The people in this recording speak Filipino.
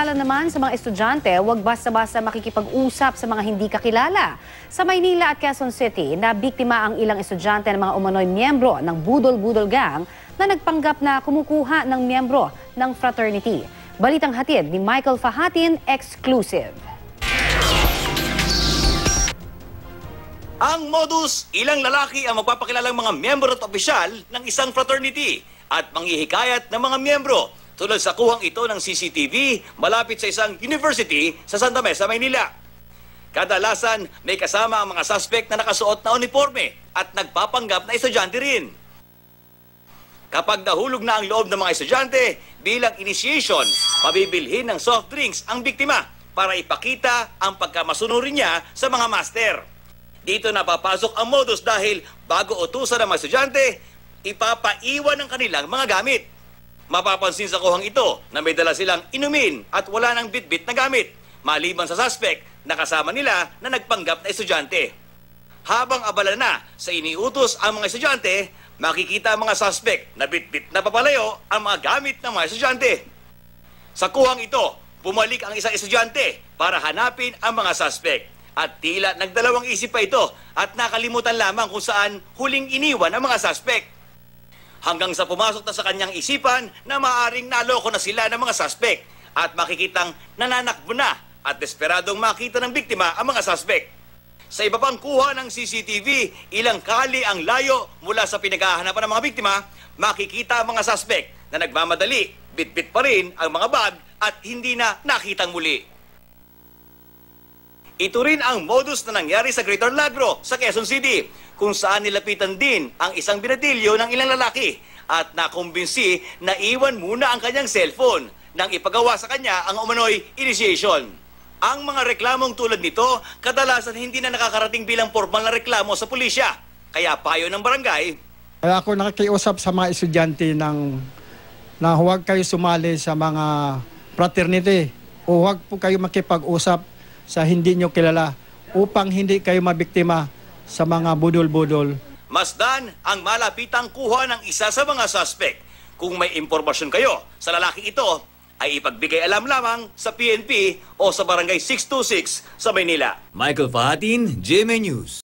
Paalala naman sa mga estudyante, huwag basta-basta makikipag-usap sa mga hindi kakilala. Sa Maynila at Quezon City, nabiktima ang ilang estudyante ng mga umano'y miyembro ng Budol-Budol Gang na nagpanggap na kumukuha ng miyembro ng fraternity. Balitang hatid ni Michael Fahatin, exclusive. Ang modus, ilang lalaki ang magpapakilalang mga miyembro at opisyal ng isang fraternity at manghihikayat ng mga miyembro tulad sa kuhang ito ng CCTV malapit sa isang university sa Santa Mesa, Maynila. Kadalasan may kasama ang mga suspect na nakasuot na uniforme at nagpapanggap na estudyante rin. Kapag nahulog na ang loob ng mga estudyante, bilang initiation, pabibilhin ng soft drinks ang biktima para ipakita ang pagkamasunurin niya sa mga master. Dito napapasok ang modus dahil bago utusan ng mga estudyante, ipapaiwan ng kanilang mga gamit. Mapapansin sa kuhang ito na may dala silang inumin at wala ng bitbit na gamit, maliban sa suspect na kasama nila na nagpanggap na estudyante. Habang abala na sa iniutos ang mga estudyante, makikita ang mga suspect na bitbit na papalayo ang mga gamit ng mga estudyante. Sa kuhang ito, bumalik ang isang estudyante para hanapin ang mga suspect. At tila nagdalawang isip pa ito at nakalimutan lamang kung saan huling iniwan ang mga suspect. Hanggang sa pumasok na sa kanyang isipan na maaaring naloko na sila ng mga suspect at makikitang nananakbo na at desperadong makita ng biktima ang mga suspect. Sa iba pang kuha ng CCTV, ilang kali ang layo mula sa pinaghahanapan ng mga biktima, makikita ang mga suspect na nagmamadali, bitbit pa rin ang mga bag at hindi na nakitang muli. Ito rin ang modus na nangyari sa Greater Lagro sa Quezon City, kung saan nilapitan din ang isang binatilyo ng ilang lalaki at nakumbinsi na iwan muna ang kanyang cellphone nang ipagawa sa kanya ang umano'y initiation. Ang mga reklamong tulad nito, kadalasan hindi na nakakarating bilang formal na reklamo sa pulisya. Kaya payo ng barangay, ako nakikiusap sa mga estudyante na huwag kayo sumali sa mga fraternity o huwag po kayo makipag-usap sa hindi nyo kilala upang hindi kayo mabiktima sa mga budol-budol. Masdan ang malapitang kuha ng isa sa mga suspect. Kung may impormasyon kayo sa lalaki ito, ay ipagbigay alam lamang sa PNP o sa Barangay 626 sa Maynila. Michael Fahatin, GMA News.